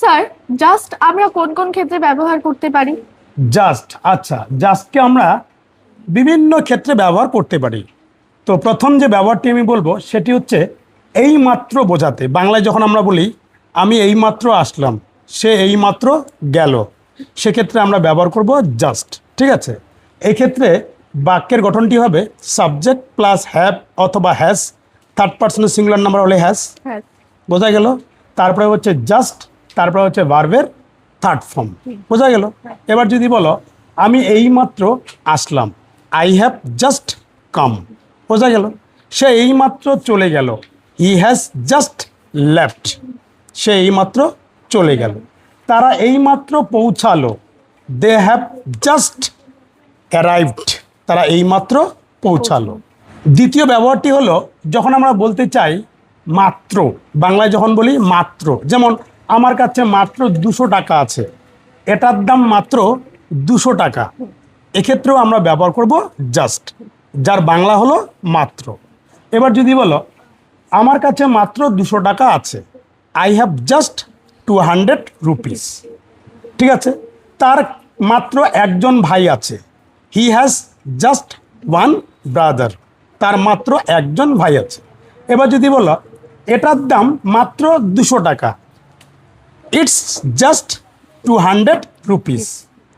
Sir, just আমরা কোন কোন ক্ষেত্রে ব্যবহার করতে পারি? জাস্ট, আচ্ছা, জাস্টকে আমরা বিভিন্ন ক্ষেত্রে ব্যবহার করতে পারি। তো প্রথম যে ব্যবহারটি আমি বলবো সেটি হচ্ছে এই মাত্র বোঝাতে। বাংলায় যখন আমরা বলি আমি এই মাত্র আসলাম, সে এই মাত্র গেল, সেক্ষেত্রে আমরা ব্যবহার করব জাস্ট। ঠিক আছে, এই ক্ষেত্রে বাক্যের গঠনটি হবে সাবজেক্ট প্লাস হ্যাভ অথবা হ্যাজ, থার্ড পার্সনের সিঙ্গুলার নাম্বার হলে হ্যাজ, হ্যাঁ। বোঝা গেল। তারপরে হচ্ছে জাস্ট, তারপরে হচ্ছে ভার্বের থার্ড ফর্ম, বোঝা গেল। এবার যদি বলো আমি এইমাত্র আসলাম, আই হ্যাভ জাস্ট কাম, বোঝা গেল। সে এইমাত্র চলে গেল, হি হ্যাজ জাস্ট লেফট, সে এইমাত্র চলে গেল। তারা এইমাত্র পৌঁছালো, দে হ্যাভ জাস্ট অ্যারাইভড, তারা এইমাত্র পৌঁছালো। দ্বিতীয় ব্যবহারটি হলো যখন আমরা বলতে চাই মাত্র, বাংলায় যখন বলি মাত্র, যেমন আমার কাছে মাত্র 200 টাকা আছে, এটার দাম মাত্র 200 টাকা, এক্ষেত্রেও আমরা ব্যবহার করব জাস্ট, যার বাংলা হলো মাত্র। এবার যদি বলো আমার কাছে মাত্র 200 টাকা আছে, আই হ্যাভ জাস্ট 200 রুপিস, ঠিক আছে। তার মাত্র একজন ভাই আছে, he has just one brother, তার মাত্র একজন ভাই আছে। এবার যদি বলো এটার দাম মাত্র 200 টাকা, ইটস জাস্ট 200 রুপিস,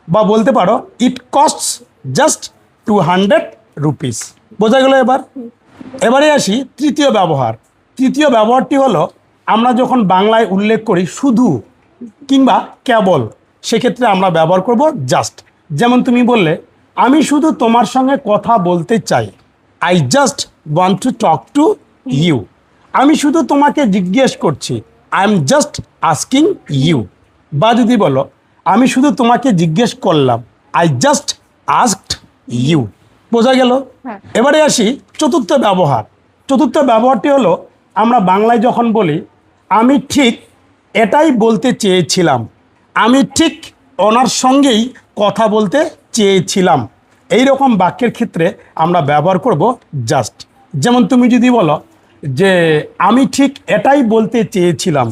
বা বলতে পারো ইট কস্টস জাস্ট 200 রুপিস, বোঝা গেল। এবারে আসি তৃতীয় ব্যবহার। তৃতীয় ব্যবহারটি হলো আমরা যখন বাংলায় উল্লেখ করি শুধু কিংবা কেবল, সেক্ষেত্রে আমরা ব্যবহার করব জাস্ট। যেমন তুমি বললে আমি শুধু তোমার সঙ্গে কথা বলতে চাই, I just want to talk to you, আমি শুধু তোমাকে জিজ্ঞেস করছি, I am just asking you. বা যদি বলো আমি শুধু তোমাকে জিজ্ঞেস করলাম, আই জাস্ট আস্কড ইউ, বোঝা গেল। এবারে আসি চতুর্থ ব্যবহার। চতুর্থ ব্যবহারটি হলো আমরা বাংলায় যখন বলি আমি ঠিক এটাই বলতে চেয়েছিলাম, আমি ঠিক ওনার সঙ্গেই কথা বলতে চেয়েছিলাম, এই রকম বাক্যের ক্ষেত্রে আমরা ব্যবহার করব জাস্ট। যেমন তুমি যদি বলো যে আমি ঠিক এটাই বলতে চেয়েছিলাম,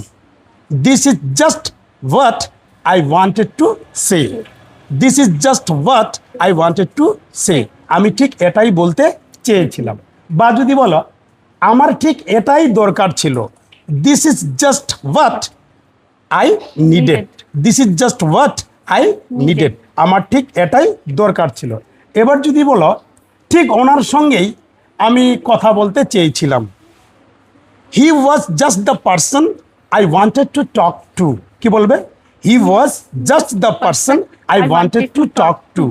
this is just what I wanted to say, this is just what I wanted to say, আমি ঠিক এটাই বলতে চেয়েছিলাম। বা যদি বলো আমার ঠিক এটাই দরকার ছিল, this is just what I needed, this is just what I needed, আমার ঠিক এটাই দরকার ছিল। এবার যদি বলো ঠিক ওনার সঙ্গেই আমি কথা বলতে চেয়েছিলাম, he was just the person I wanted to talk to, কি বলবে? He was just the person I wanted to talk to,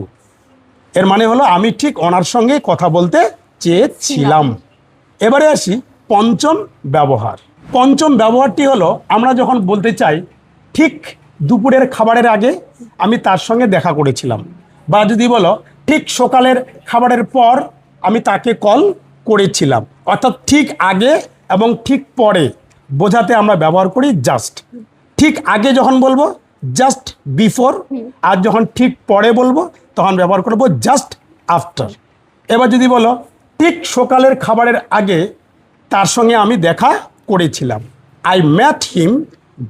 এর মানে হলো আমি ঠিক ওনার সঙ্গে কথা বলতে চেয়েছিলাম। এবারে আসি পঞ্চম ব্যবহার। পঞ্চম ব্যবহারটি হলো আমরা যখন বলতে চাই ঠিক দুপুরের খাবারের আগে আমি তার সঙ্গে দেখা করেছিলাম, বা যদি বলো ঠিক সকালের খাবারের পর আমি তাকে কল করেছিলাম, অর্থাৎ ঠিক আগে এবং ঠিক পরে বোঝাতে আমরা ব্যবহার করি জাস্ট। ঠিক আগে যখন বলবো জাস্ট বিফোর, আর যখন ঠিক পরে বলবো তখন ব্যবহার করবো জাস্ট আফটার। এবার যদি বলো ঠিক সকালের খাবারের আগে তার সঙ্গে আমি দেখা করেছিলাম, I mat him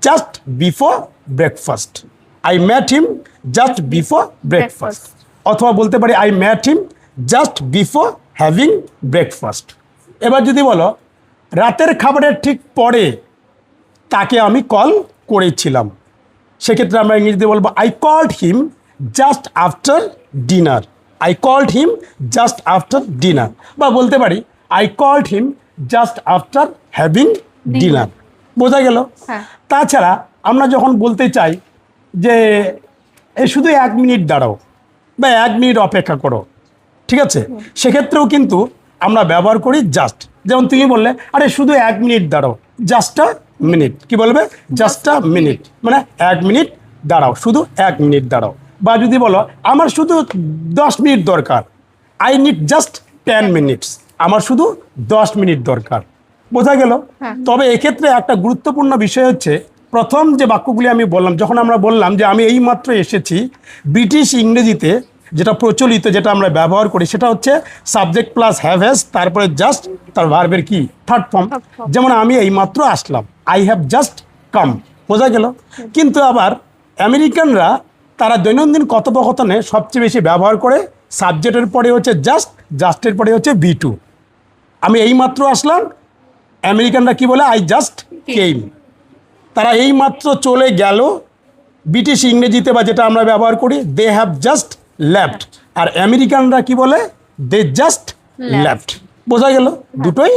just before breakfast, I mat him just before breakfast. অথবা বলতে পারি I mat him just before having breakfast. এবার যদি বলো রাতের খাবারের ঠিক পরে তাকে আমি কল করেছিলাম, সেক্ষেত্রে আমরা ইংরেজিতে বলবো I called him just after dinner, I called him just after dinner. বা বলতে পারি I called him just after having dinner, বোঝা গেল। তাছাড়া আমরা যখন বলতে চাই যে এ শুধু 1 মিনিট দাঁড়াও বা 1 মিনিট অপেক্ষা করো, ঠিক আছে, সেক্ষেত্রেও কিন্তু আমরা ব্যবহার করি জাস্ট। যেমন তুমি বললে আরে শুধু 1 মিনিট দাঁড়াও, জাস্ট আ মিনিট, কি বলবে? জাস্ট আ মিনিট, মানে 1 মিনিট দাঁড়াও, শুধু 1 মিনিট দাঁড়াও। বা যদি বলো আমার শুধু 10 মিনিট দরকার, আই নিড জাস্ট 10 মিনিটস, আমার শুধু 10 মিনিট দরকার, বোঝা গেল। তবে এক্ষেত্রে একটা গুরুত্বপূর্ণ বিষয় হচ্ছে প্রথম যে বাক্যগুলি আমি বললাম, যখন আমরা বললাম যে আমি এইমাত্র এসেছি, ব্রিটিশ ইংরেজিতে যেটা প্রচলিত, যেটা আমরা ব্যবহার করি সেটা হচ্ছে সাবজেক্ট প্লাস হ্যাভ হ্যাজ, তারপরে জাস্ট, তার ভার্বের কি থার্ড ফর্ম। যেমন আমি এইমাত্র আসলাম, আই হ্যাভ জাস্ট কাম, বোঝা গেল। কিন্তু আবার আমেরিকানরা তারা দৈনন্দিন কথোপকথনে সবচেয়ে বেশি ব্যবহার করে সাবজেক্টের পরে হচ্ছে জাস্ট, জাস্টের পরে হচ্ছে বি টু। আমি এইমাত্র আসলাম, আমেরিকানরা কি বলে? I just came. তারা এইমাত্র চলে গেল, ব্রিটিশ ইংরেজিতে বা যেটা আমরা ব্যবহার করি, দে হ্যাভ জাস্ট লেফট। আর আমেরিকানরা কি বলে? They just left. বোঝা গেল? দুটোই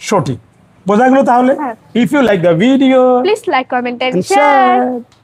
সঠিক। বোঝা গেল তাহলে? হ্যাঁ। If you like the video please like comment and and share. share.